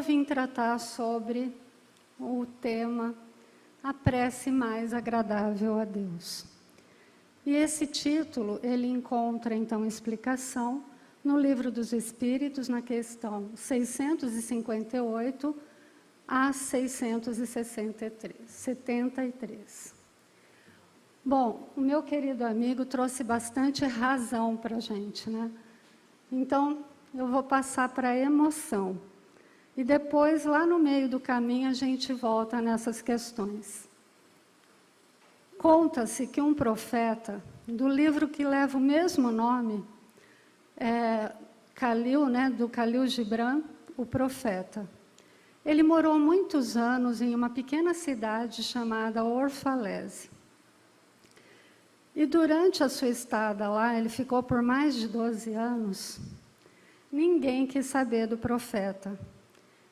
eu vim tratar sobre o tema A Prece Mais Agradável a Deus. E esse título, ele encontra, então, explicação no Livro dos Espíritos, na questão 658 a 673. Bom, o meu querido amigo trouxe bastante razão para a gente, né? Então, eu vou passar para a emoção. E depois, lá no meio do caminho, a gente volta nessas questões. Conta-se que um profeta, do livro que leva o mesmo nome, Khalil, né, do Khalil Gibran, o profeta. Ele morou muitos anos em uma pequena cidade chamada Orfalese. E durante a sua estada lá, ele ficou por mais de 12 anos, ninguém quis saber do profeta.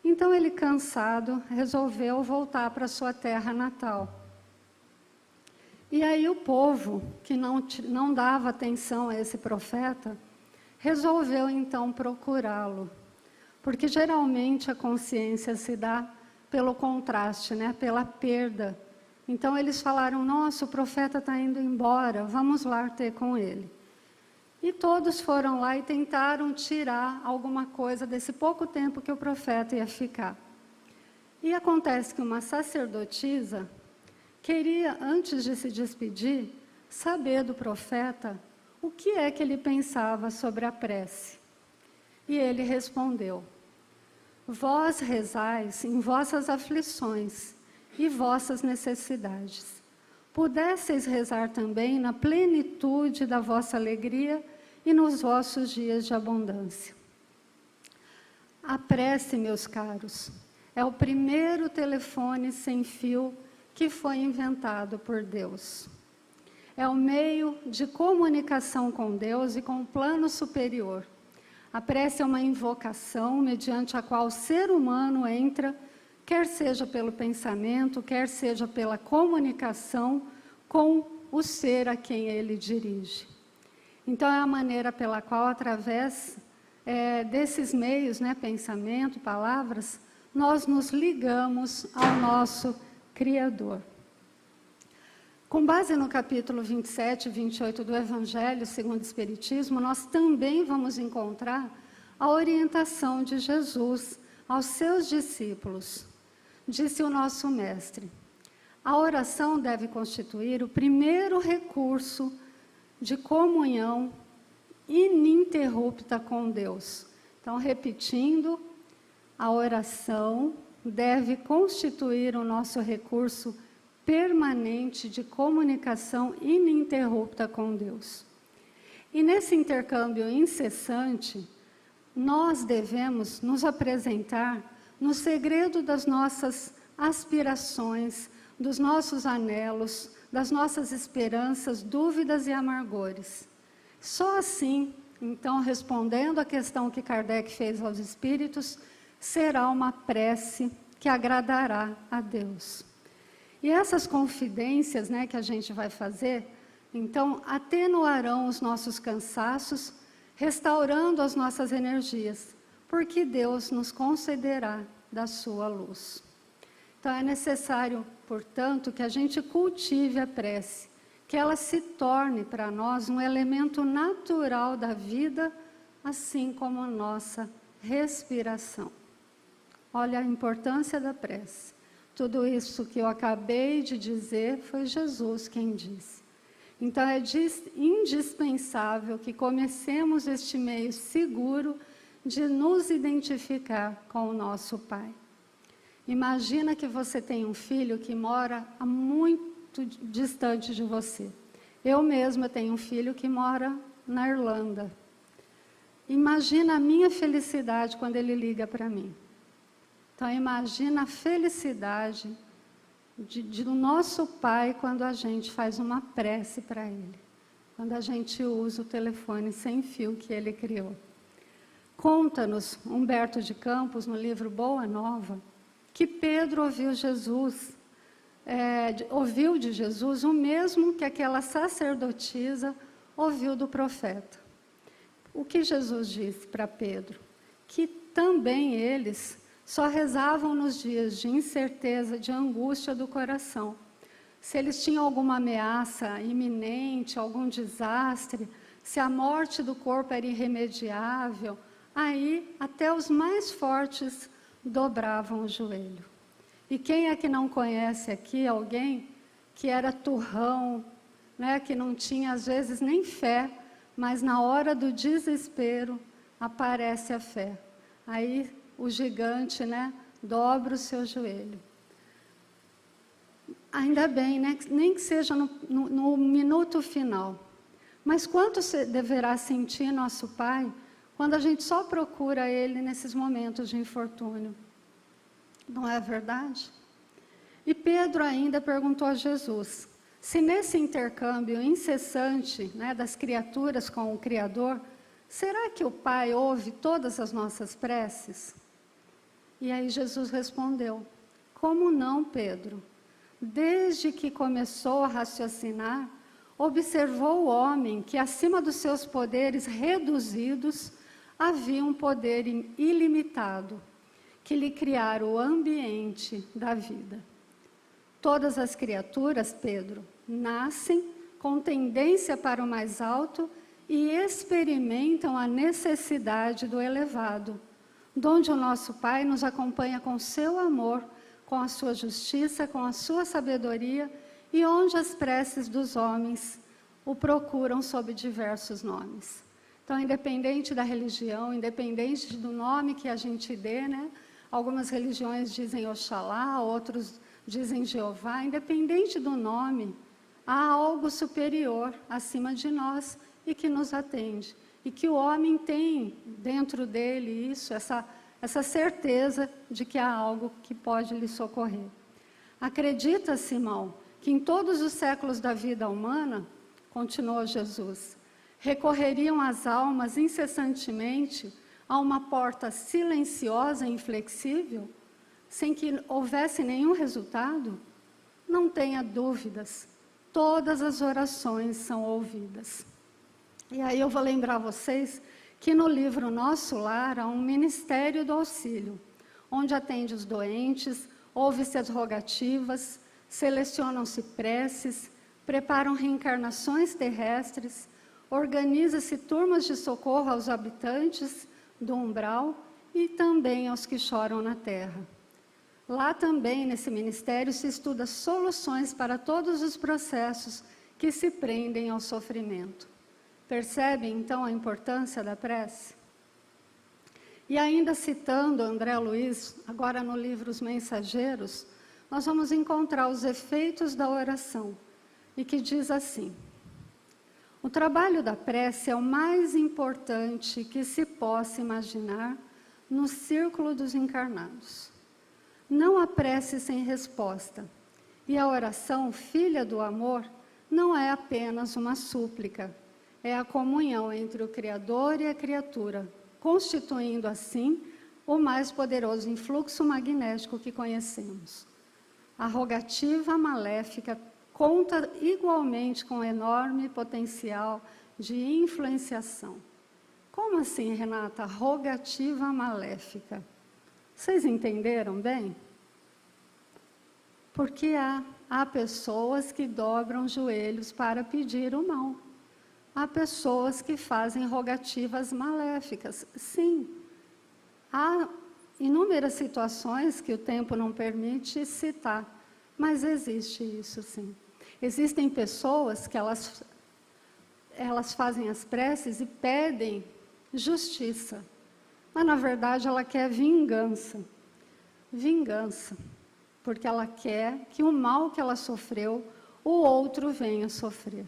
Então ele, cansado, resolveu voltar para sua terra natal. E aí o povo, que não dava atenção a esse profeta, resolveu então procurá-lo. Porque geralmente a consciência se dá pelo contraste, né? Pela perda. Então eles falaram, nossa, o profeta está indo embora, vamos lá ter com ele. E todos foram lá e tentaram tirar alguma coisa desse pouco tempo que o profeta ia ficar. E acontece que uma sacerdotisa queria, antes de se despedir, saber do profeta o que é que ele pensava sobre a prece. E ele respondeu, vós rezais em vossas aflições e vossas necessidades. Pudesseis rezar também na plenitude da vossa alegria e nos vossos dias de abundância. A prece, meus caros, é o primeiro telefone sem fio que foi inventado por Deus. É o meio de comunicação com Deus e com o plano superior. A prece é uma invocação mediante a qual o ser humano entra, quer seja pelo pensamento, quer seja pela comunicação com o ser a quem ele dirige. Então, é a maneira pela qual, através desses meios, né, pensamento, palavras, nós nos ligamos ao nosso Criador. Com base no capítulo 27 e 28 do Evangelho segundo o Espiritismo, nós também vamos encontrar a orientação de Jesus aos seus discípulos. Disse o nosso mestre, a oração deve constituir o primeiro recurso de comunhão ininterrupta com Deus. Então, repetindo, a oração deve constituir o nosso recurso permanente de comunicação ininterrupta com Deus. E nesse intercâmbio incessante, nós devemos nos apresentar no segredo das nossas aspirações, dos nossos anelos, das nossas esperanças, dúvidas e amargores. Só assim, então, respondendo à questão que Kardec fez aos espíritos, será uma prece que agradará a Deus. E essas confidências, né, que a gente vai fazer, então, atenuarão os nossos cansaços, restaurando as nossas energias, porque Deus nos concederá da sua luz. Então, é necessário, portanto, que a gente cultive a prece, que ela se torne para nós um elemento natural da vida, assim como a nossa respiração. Olha a importância da prece. Tudo isso que eu acabei de dizer foi Jesus quem disse. Então, é indispensável que comecemos este meio seguro de nos identificar com o nosso Pai. Imagina que você tem um filho que mora muito distante de você. Eu mesma tenho um filho que mora na Irlanda. Imagina a minha felicidade quando ele liga para mim. Então, imagina a felicidade do nosso Pai quando a gente faz uma prece para Ele. Quando a gente usa o telefone sem fio que Ele criou. Conta-nos Humberto de Campos, no livro Boa Nova, que Pedro ouviu de Jesus o mesmo que aquela sacerdotisa ouviu do profeta. O que Jesus disse para Pedro? Que também eles só rezavam nos dias de incerteza, de angústia do coração. Se eles tinham alguma ameaça iminente, algum desastre, se a morte do corpo era irremediável, aí até os mais fortes dobravam o joelho. E quem é que não conhece aqui alguém que era turrão, né, que não tinha às vezes nem fé, mas na hora do desespero aparece a fé. Aí o gigante, né, dobra o seu joelho. Ainda bem, né, nem que seja no minuto final. Mas quanto deverá sentir nosso Pai quando a gente só procura Ele nesses momentos de infortúnio? Não é verdade? E Pedro ainda perguntou a Jesus, se nesse intercâmbio incessante, né, das criaturas com o Criador, será que o Pai ouve todas as nossas preces? E aí Jesus respondeu, como não, Pedro? Desde que começou a raciocinar, observou o homem que acima dos seus poderes reduzidos havia um poder ilimitado, que lhe criara o ambiente da vida. Todas as criaturas, Pedro, nascem com tendência para o mais alto e experimentam a necessidade do elevado, donde o nosso Pai nos acompanha com seu amor, com a sua justiça, com a sua sabedoria, e onde as preces dos homens o procuram sob diversos nomes. Então, independente da religião, independente do nome que a gente dê, né? Algumas religiões dizem Oxalá, outros dizem Jeová, independente do nome, há algo superior acima de nós e que nos atende. E que o homem tem dentro dele isso, essa certeza de que há algo que pode lhe socorrer. Acredita, Simão, que em todos os séculos da vida humana, continuou Jesus, recorreriam as almas incessantemente a uma porta silenciosa e inflexível, sem que houvesse nenhum resultado? Não tenha dúvidas, todas as orações são ouvidas. E aí eu vou lembrar vocês que no livro Nosso Lar há um Ministério do Auxílio, onde atende os doentes, ouve-se as rogativas, selecionam-se preces, preparam reencarnações terrestres, organiza-se turmas de socorro aos habitantes do umbral e também aos que choram na terra. Lá também, nesse ministério, se estuda soluções para todos os processos que se prendem ao sofrimento. Percebem, então, a importância da prece? E ainda citando André Luiz, agora no livro Os Mensageiros, nós vamos encontrar os efeitos da oração, e que diz assim: o trabalho da prece é o mais importante que se possa imaginar no círculo dos encarnados. Não há prece sem resposta, e a oração, filha do amor, não é apenas uma súplica, é a comunhão entre o Criador e a criatura, constituindo assim o mais poderoso influxo magnético que conhecemos. A rogativa maléfica conta igualmente com enorme potencial de influenciação. Como assim, Renata? Rogativa maléfica. Vocês entenderam bem? Porque há pessoas que dobram joelhos para pedir o mal. Há pessoas que fazem rogativas maléficas. Sim, há inúmeras situações que o tempo não permite citar, mas existe isso sim. Existem pessoas que elas fazem as preces e pedem justiça, mas na verdade ela quer vingança. Vingança, porque ela quer que o mal que ela sofreu, o outro venha sofrer.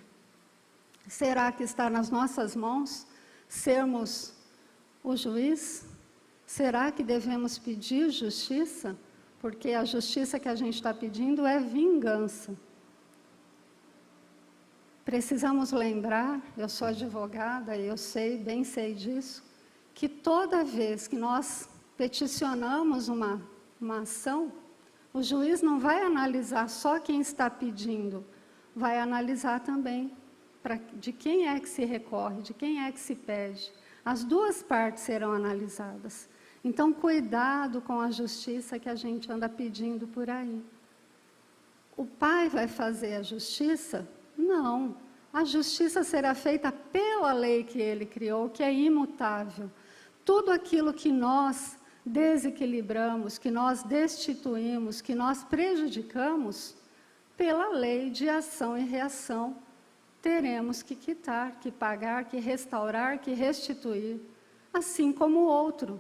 Será que está nas nossas mãos sermos o juiz? Será que devemos pedir justiça? Porque a justiça que a gente está pedindo é vingança. Precisamos lembrar, eu sou advogada e eu bem sei disso, que toda vez que nós peticionamos uma ação, o juiz não vai analisar só quem está pedindo, vai analisar também de quem é que se recorre, de quem é que se pede. As duas partes serão analisadas. Então, cuidado com a justiça que a gente anda pedindo por aí. O Pai vai fazer a justiça? Não. A justiça será feita pela lei que Ele criou, que é imutável. Tudo aquilo que nós desequilibramos, que nós destituímos, que nós prejudicamos, pela lei de ação e reação, teremos que quitar, que pagar, que restaurar, que restituir, assim como o outro.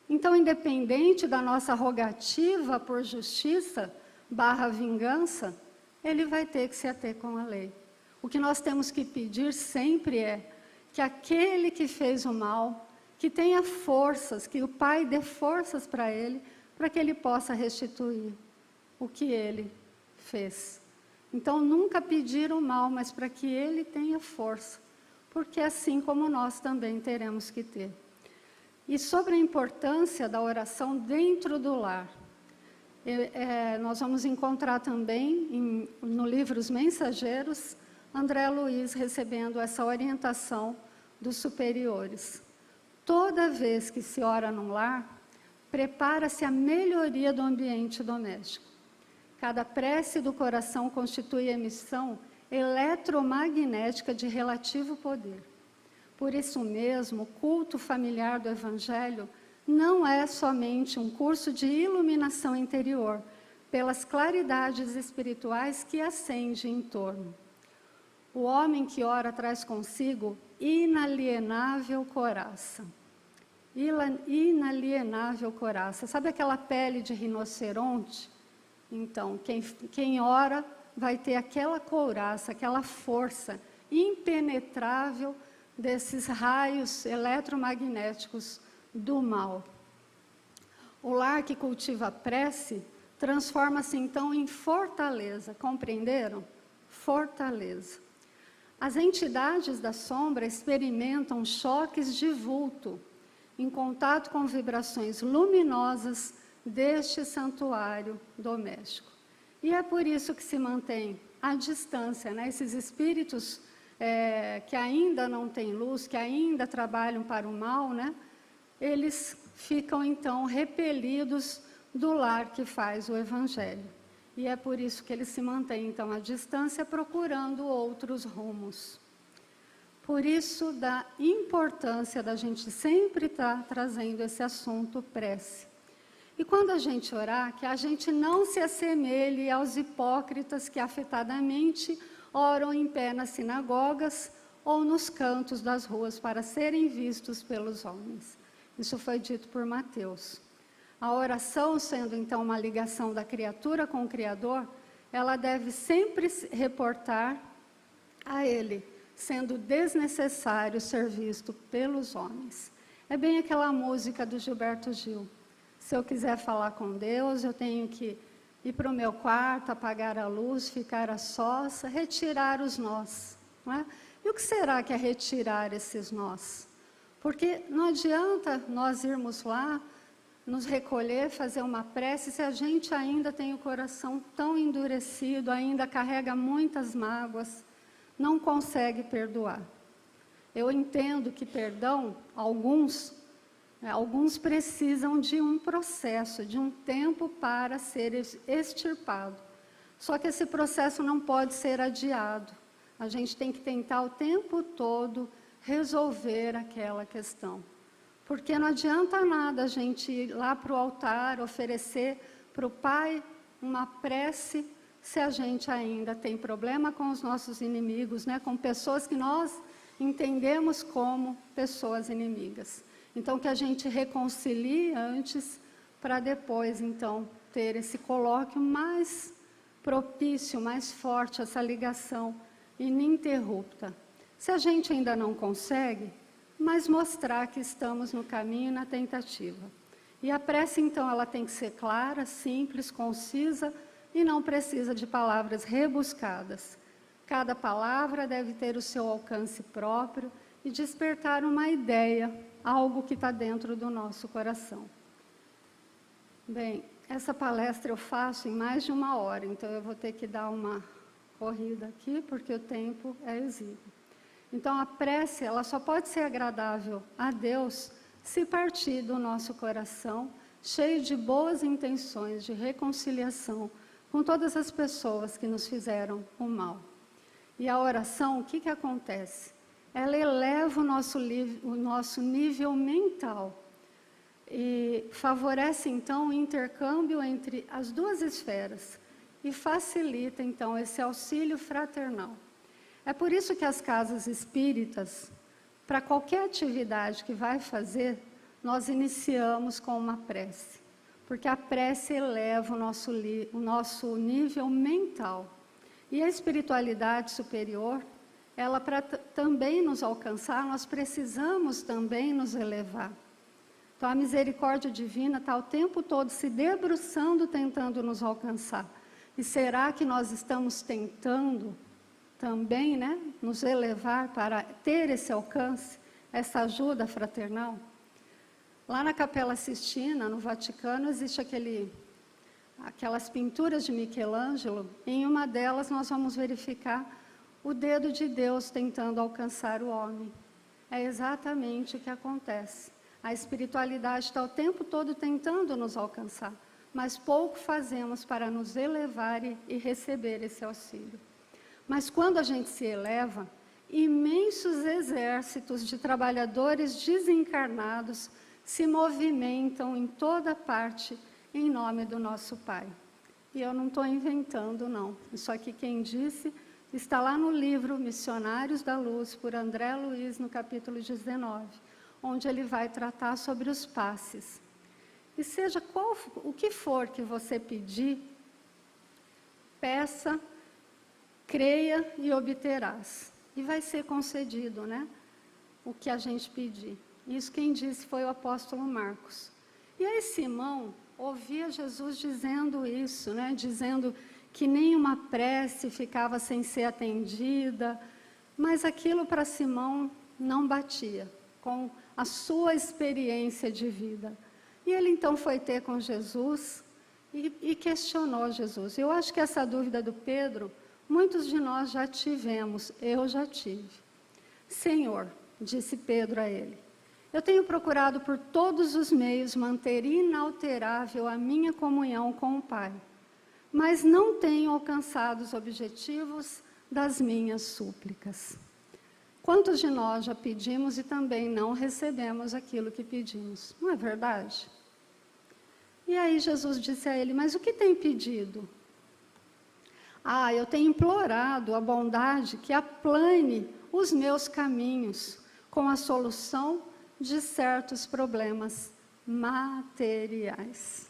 Então, independente da nossa rogativa por justiça / vingança, ele vai ter que se ater com a lei. O que nós temos que pedir sempre é que aquele que fez o mal, que tenha forças, que o Pai dê forças para que ele possa restituir o que ele fez. Então, nunca pedir o mal, mas para que ele tenha força, porque assim como nós também teremos que ter. E sobre a importância da oração dentro do lar, nós vamos encontrar também no livro Os Mensageiros, André Luiz recebendo essa orientação dos superiores. Toda vez que se ora num lar, prepara-se a melhoria do ambiente doméstico. Cada prece do coração constitui emissão eletromagnética de relativo poder. Por isso mesmo, o culto familiar do Evangelho não é somente um curso de iluminação interior, pelas claridades espirituais que acende em torno. O homem que ora traz consigo inalienável coraça. Inalienável coraça. Sabe aquela pele de rinoceronte? Então, quem ora vai ter aquela couraça, aquela força impenetrável desses raios eletromagnéticos do mal. O lar que cultiva a prece transforma-se então em fortaleza, compreenderam? Fortaleza. As entidades da sombra experimentam choques de vulto, em contato com vibrações luminosas deste santuário doméstico. E é por isso que se mantém à distância, né? Esses espíritos que ainda não têm luz, que ainda trabalham para o mal, né? Eles ficam então repelidos do lar que faz o Evangelho. E é por isso que eles se mantêm então à distância, procurando outros rumos. Por isso, da importância da gente sempre estar trazendo esse assunto prece. E quando a gente orar, que a gente não se assemelhe aos hipócritas que afetadamente oram em pé nas sinagogas ou nos cantos das ruas para serem vistos pelos homens. Isso foi dito por Mateus. A oração, sendo então uma ligação da criatura com o Criador, ela deve sempre reportar a Ele, sendo desnecessário ser visto pelos homens. É bem aquela música do Gilberto Gil. Se eu quiser falar com Deus, eu tenho que ir para o meu quarto, apagar a luz, ficar a sós, retirar os nós. Não é? E o que será que é retirar esses nós? Porque não adianta nós irmos lá, nos recolher, fazer uma prece, se a gente ainda tem o coração tão endurecido, ainda carrega muitas mágoas, não consegue perdoar. Eu entendo que perdão, alguns precisam de um processo, de um tempo para ser extirpado. Só que esse processo não pode ser adiado. A gente tem que tentar o tempo todo resolver aquela questão. Porque não adianta nada a gente ir lá para o altar, oferecer para o Pai uma prece, se a gente ainda tem problema com os nossos inimigos, né? Com pessoas que nós entendemos como pessoas inimigas. Então, que a gente reconcilie antes, para depois, então, ter esse colóquio mais propício, mais forte, essa ligação ininterrupta. Se a gente ainda não consegue, mas mostrar que estamos no caminho, na tentativa. E a prece, então, ela tem que ser clara, simples, concisa e não precisa de palavras rebuscadas. Cada palavra deve ter o seu alcance próprio e despertar uma ideia, algo que está dentro do nosso coração. Bem, essa palestra eu faço em mais de 1 hora, então eu vou ter que dar uma corrida aqui, porque o tempo é exíguo. Então, a prece, ela só pode ser agradável a Deus se partir do nosso coração, cheio de boas intenções, de reconciliação com todas as pessoas que nos fizeram o mal. E a oração, o que acontece? Ela eleva o nosso nível mental e favorece, então, o intercâmbio entre as duas esferas e facilita, então, esse auxílio fraternal. É por isso que as casas espíritas, para qualquer atividade que vai fazer, nós iniciamos com uma prece, porque a prece eleva o nosso nível mental. E a espiritualidade superior, ela para também nos alcançar, nós precisamos também nos elevar. Então a misericórdia divina está o tempo todo se debruçando, tentando nos alcançar. E será que nós estamos tentando também, né, nos elevar para ter esse alcance, essa ajuda fraternal? Lá na Capela Sistina, no Vaticano, existe aquelas pinturas de Michelangelo. Em uma delas nós vamos verificar o dedo de Deus tentando alcançar o homem. É exatamente o que acontece. A espiritualidade está o tempo todo tentando nos alcançar, mas pouco fazemos para nos elevar e receber esse auxílio. Mas quando a gente se eleva, imensos exércitos de trabalhadores desencarnados se movimentam em toda parte em nome do nosso Pai. E eu não estou inventando, não. Isso aqui quem disse está lá no livro Missionários da Luz, por André Luiz, no capítulo 19, onde ele vai tratar sobre os passes. E seja o que for que você pedir, peça, creia e obterás. E vai ser concedido, né? O que a gente pedir. Isso quem disse foi o apóstolo Marcos. E aí Simão ouvia Jesus dizendo isso, né? Dizendo que nenhuma prece ficava sem ser atendida, mas aquilo para Simão não batia com a sua experiência de vida. E ele então foi ter com Jesus e questionou Jesus. Eu acho que essa dúvida do Pedro, muitos de nós já tivemos, eu já tive. Senhor, disse Pedro a ele, eu tenho procurado por todos os meios manter inalterável a minha comunhão com o Pai, mas não tenho alcançado os objetivos das minhas súplicas. Quantos de nós já pedimos e também não recebemos aquilo que pedimos? Não é verdade? E aí Jesus disse a ele, mas o que tem pedido? Eu tenho implorado a bondade que aplane os meus caminhos com a solução de certos problemas materiais.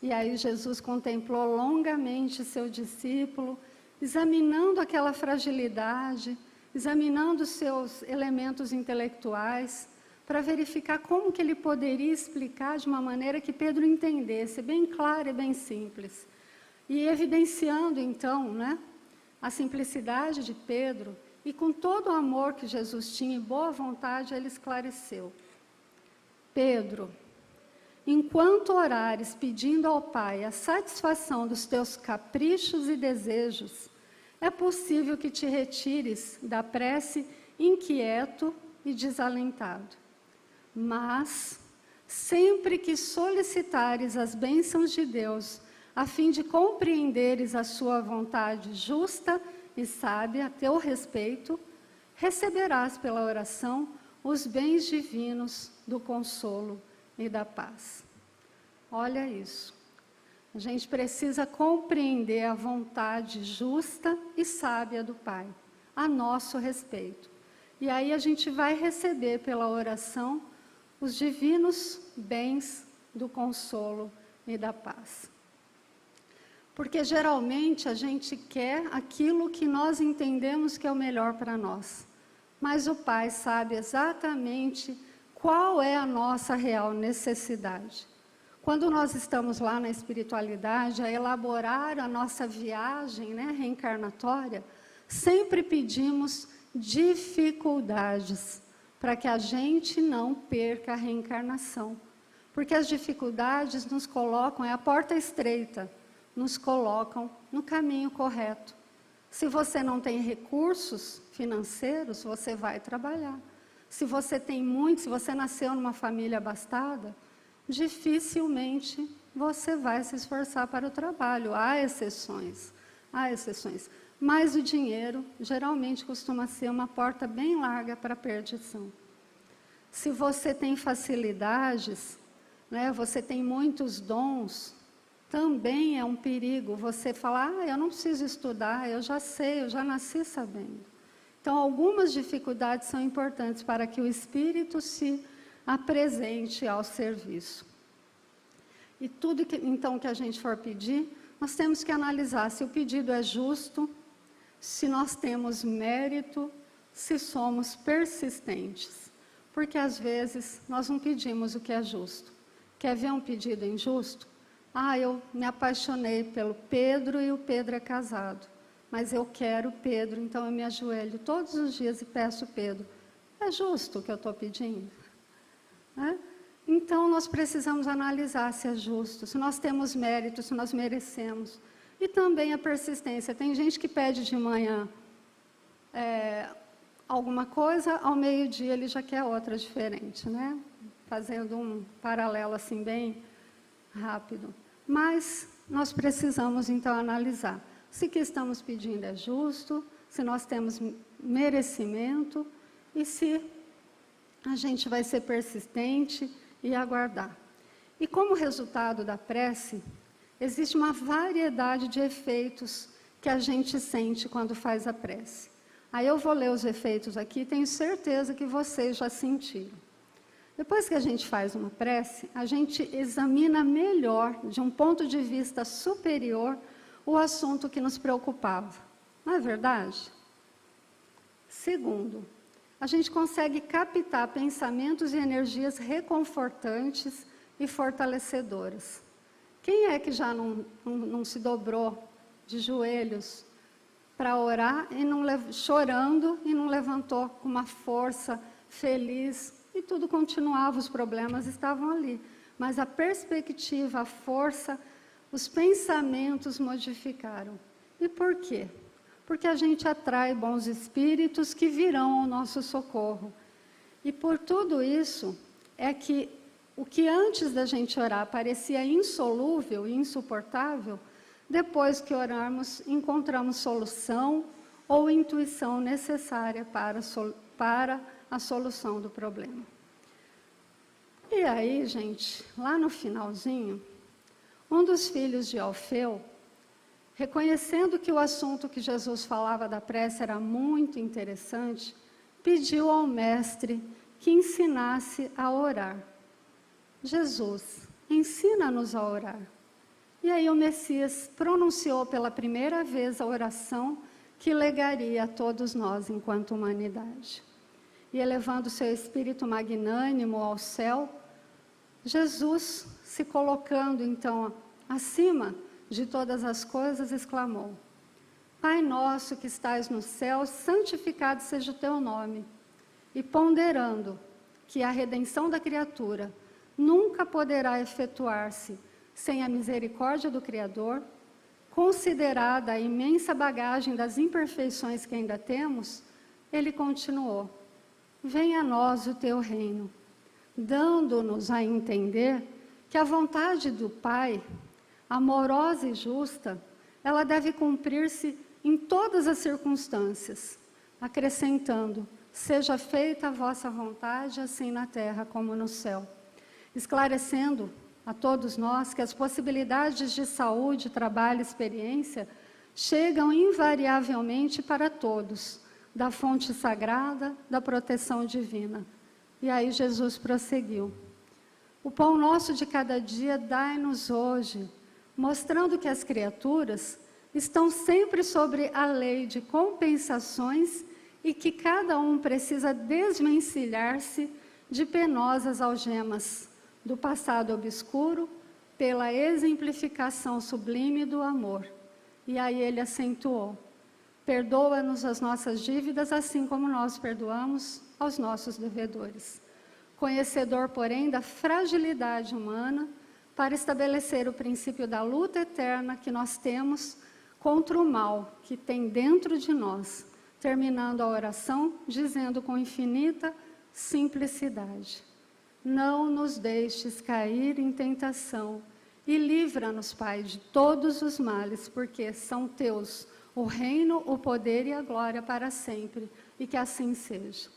E aí Jesus contemplou longamente seu discípulo, examinando aquela fragilidade, examinando os seus elementos intelectuais, para verificar como que ele poderia explicar de uma maneira que Pedro entendesse, bem clara e bem simples. E evidenciando então, né, a simplicidade de Pedro, e com todo o amor que Jesus tinha e boa vontade, ele esclareceu. Pedro, enquanto orares pedindo ao Pai a satisfação dos teus caprichos e desejos, é possível que te retires da prece inquieto e desalentado. Mas, sempre que solicitares as bênçãos de Deus, a fim de compreenderes a sua vontade justa e sábia a teu respeito, receberás pela oração os bens divinos do consolo e da paz. Olha isso. A gente precisa compreender a vontade justa e sábia do Pai, a nosso respeito. E aí a gente vai receber pela oração os divinos bens do consolo e da paz. Porque geralmente a gente quer aquilo que nós entendemos que é o melhor para nós. Mas o Pai sabe exatamente qual é a nossa real necessidade. Quando nós estamos lá na espiritualidade, a elaborar a nossa viagem, né, reencarnatória, sempre pedimos dificuldades para que a gente não perca a reencarnação. Porque as dificuldades nos colocam, é a porta estreita, nos colocam no caminho correto. Se você não tem recursos financeiros, você vai trabalhar. Se você tem muito, se você nasceu numa família abastada, dificilmente você vai se esforçar para o trabalho. Há exceções, há exceções. Mas o dinheiro geralmente costuma ser uma porta bem larga para a perdição. Se você tem facilidades, né, você tem muitos dons, também é um perigo você falar, eu não preciso estudar, eu já sei, eu já nasci sabendo. Então, algumas dificuldades são importantes para que o Espírito se apresente ao serviço. E tudo que, então, que a gente for pedir, nós temos que analisar se o pedido é justo, se nós temos mérito, se somos persistentes. Porque, às vezes, nós não pedimos o que é justo. Quer ver um pedido injusto? Eu me apaixonei pelo Pedro e o Pedro é casado. Mas eu quero Pedro, então eu me ajoelho todos os dias e peço Pedro. É justo o que eu estou pedindo? Então, nós precisamos analisar se é justo, se nós temos mérito, se nós merecemos. E também a persistência. Tem gente que pede de manhã alguma coisa, ao meio-dia ele já quer outra diferente, né? Fazendo um paralelo assim bem rápido. Mas nós precisamos, então, analisar se o que estamos pedindo é justo, se nós temos merecimento e se a gente vai ser persistente e aguardar. E como resultado da prece, existe uma variedade de efeitos que a gente sente quando faz a prece. Aí eu vou ler os efeitos aqui, tenho certeza que vocês já sentiram. Depois que a gente faz uma prece, a gente examina melhor, de um ponto de vista superior, o assunto que nos preocupava. Não é verdade? Segundo, a gente consegue captar pensamentos e energias reconfortantes e fortalecedoras. Quem é que já não se dobrou de joelhos para orar, chorando, e não levantou com uma força feliz, e tudo continuava, os problemas estavam ali. Mas a perspectiva, a força, os pensamentos modificaram. E por quê? Porque a gente atrai bons espíritos que virão ao nosso socorro. E por tudo isso, é que o que antes da gente orar parecia insolúvel e insuportável, depois que orarmos, encontramos solução ou intuição necessária para a solução do problema. E aí, gente, lá no finalzinho, um dos filhos de Alfeu, reconhecendo que o assunto que Jesus falava da prece era muito interessante, pediu ao mestre que ensinasse a orar. Jesus, ensina-nos a orar. E aí o Messias pronunciou pela primeira vez a oração que legaria a todos nós enquanto humanidade. E elevando seu espírito magnânimo ao céu, Jesus, se colocando então acima de todas as coisas, exclamou: Pai nosso que estais no céu, santificado seja o teu nome. E ponderando que a redenção da criatura nunca poderá efetuar-se sem a misericórdia do Criador, considerada a imensa bagagem das imperfeições que ainda temos, ele continuou: venha a nós o teu reino, dando-nos a entender que a vontade do Pai, amorosa e justa, ela deve cumprir-se em todas as circunstâncias, acrescentando: seja feita a vossa vontade, assim na terra como no céu, esclarecendo a todos nós que as possibilidades de saúde, trabalho e experiência chegam invariavelmente para todos, da fonte sagrada, da proteção divina. E aí Jesus prosseguiu: o pão nosso de cada dia dai-nos hoje, mostrando que as criaturas estão sempre sobre a lei de compensações e que cada um precisa desvencilhar-se de penosas algemas do passado obscuro pela exemplificação sublime do amor. E aí ele acentuou: perdoa-nos as nossas dívidas, assim como nós perdoamos aos nossos devedores. Conhecedor, porém, da fragilidade humana, para estabelecer o princípio da luta eterna que nós temos contra o mal que tem dentro de nós, terminando a oração dizendo com infinita simplicidade. Não nos deixes cair em tentação e livra-nos, Pai, de todos os males, porque são teus o reino, o poder e a glória para sempre, e que assim seja.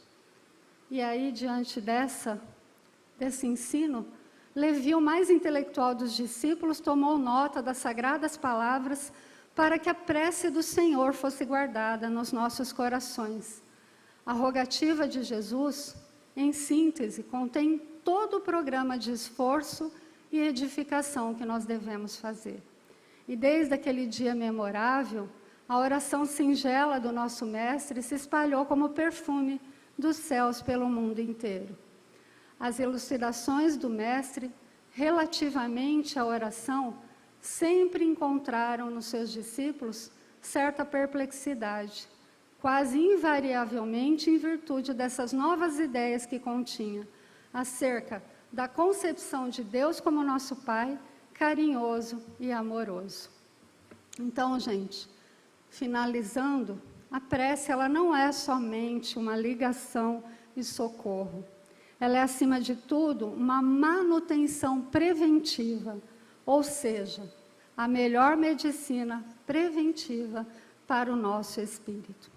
E aí, diante desse ensino, Levi, o mais intelectual dos discípulos, tomou nota das sagradas palavras para que a prece do Senhor fosse guardada nos nossos corações. A rogativa de Jesus, em síntese, contém todo o programa de esforço e edificação que nós devemos fazer. E desde aquele dia memorável, a oração singela do nosso Mestre se espalhou como perfume dos céus pelo mundo inteiro. As elucidações do Mestre, relativamente à oração, sempre encontraram nos seus discípulos certa perplexidade, quase invariavelmente em virtude dessas novas ideias que continha, acerca da concepção de Deus como nosso Pai, carinhoso e amoroso. Então, gente, finalizando, a prece ela não é somente uma ligação e socorro. Ela é, acima de tudo, uma manutenção preventiva, ou seja, a melhor medicina preventiva para o nosso espírito.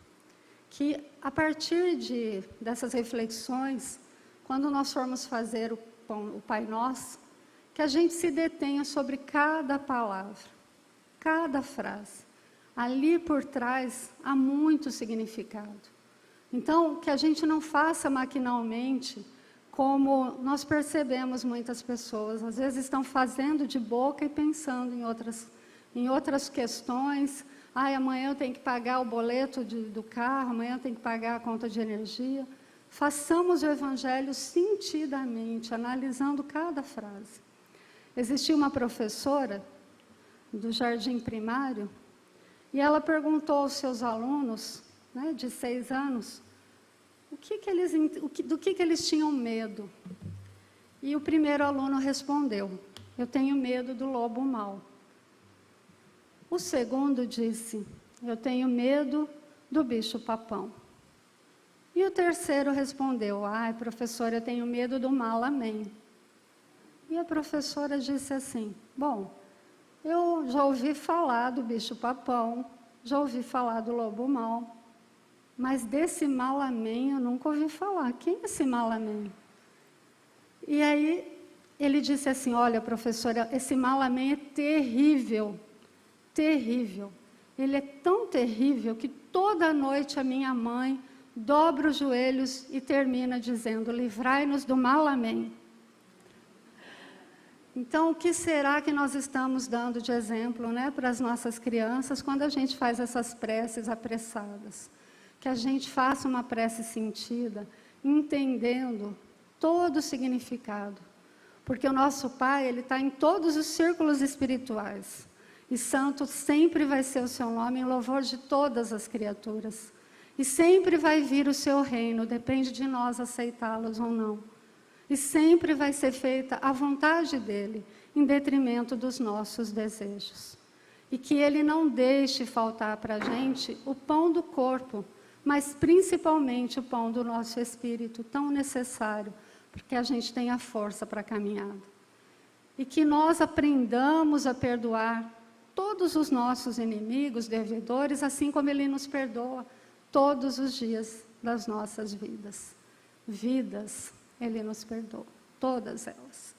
Que, a partir dessas reflexões, quando nós formos fazer o Pai Nosso, que a gente se detenha sobre cada palavra, cada frase. Ali por trás há muito significado. Então, que a gente não faça maquinalmente, como nós percebemos muitas pessoas, às vezes estão fazendo de boca e pensando em outras questões. Amanhã eu tenho que pagar o boleto do carro, amanhã eu tenho que pagar a conta de energia. Façamos o Evangelho sentidamente, analisando cada frase. Existia uma professora do jardim primário, e ela perguntou aos seus alunos, né, de 6 anos, do que eles tinham medo. E o primeiro aluno respondeu: eu tenho medo do lobo mau. O segundo disse: eu tenho medo do bicho-papão. E o terceiro respondeu: professora, eu tenho medo do mal-amém. E a professora disse assim: bom, eu já ouvi falar do bicho-papão, já ouvi falar do lobo mau, mas desse mal-amém eu nunca ouvi falar. Quem é esse mal-amém? E aí ele disse assim: olha, professora, esse mal-amém é terrível, terrível. Ele é tão terrível que toda noite a minha mãe dobra os joelhos e termina dizendo: livrai-nos do mal-amém. Então, o que será que nós estamos dando de exemplo, né, para as nossas crianças quando a gente faz essas preces apressadas? Que a gente faça uma prece sentida, entendendo todo o significado. Porque o nosso Pai, Ele está em todos os círculos espirituais. E santo sempre vai ser o seu nome em louvor de todas as criaturas. E sempre vai vir o seu reino, depende de nós aceitá-los ou não. E sempre vai ser feita a vontade dEle, em detrimento dos nossos desejos. E que Ele não deixe faltar para a gente o pão do corpo, mas principalmente o pão do nosso espírito, tão necessário, porque a gente tenha força para a caminhada. E que nós aprendamos a perdoar todos os nossos inimigos, devedores, assim como Ele nos perdoa todos os dias das nossas vidas. Ele nos perdoa, todas elas.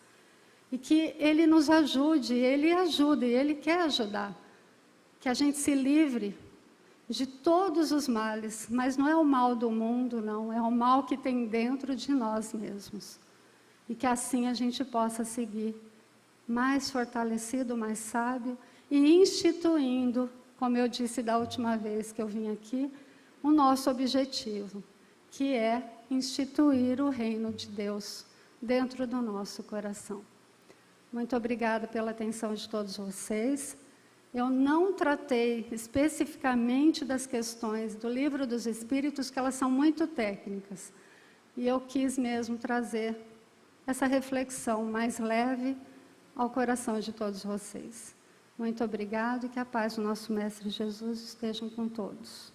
E que Ele nos ajude, Ele ajuda e Ele quer ajudar. Que a gente se livre de todos os males, mas não é o mal do mundo, não, é o mal que tem dentro de nós mesmos. E que assim a gente possa seguir mais fortalecido, mais sábio, e instituindo, como eu disse da última vez que eu vim aqui, o nosso objetivo, que é instituir o reino de Deus dentro do nosso coração. Muito obrigada pela atenção de todos vocês. Eu não tratei especificamente das questões do Livro dos Espíritos, que elas são muito técnicas. E eu quis mesmo trazer essa reflexão mais leve ao coração de todos vocês. Muito obrigada e que a paz do nosso Mestre Jesus esteja com todos.